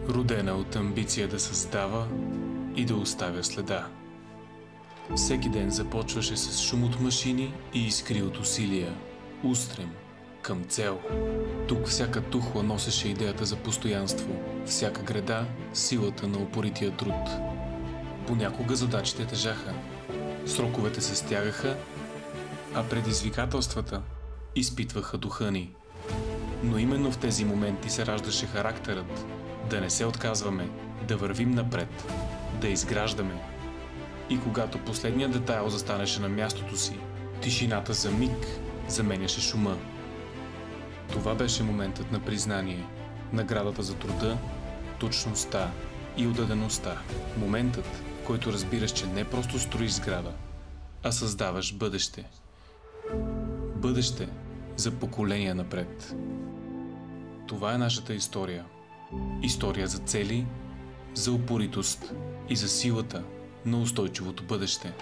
Родена от амбиция да създава и да оставя следа. Всеки ден започваше с шум от машини и искри от усилия, устрем към цел. Тук всяка тухла носеше идеята за постоянство, всяка града – силата на упорития труд. Понякога задачите тежаха, сроковете се стягаха, а предизвикателствата изпитваха духа ни. Но именно в тези моменти се раждаше характерът, да не се отказваме, да вървим напред, да изграждаме. И когато последният детайл застанеше на мястото си, тишината за миг заменяше шума. Това беше моментът на признание, наградата за труда, точността и отдадеността. Моментът, в който разбираш, че не просто строиш сграда, а създаваш бъдеще. Бъдеще за поколения напред. Това е нашата история. История за цели, за упоритост и за силата на устойчивото бъдеще.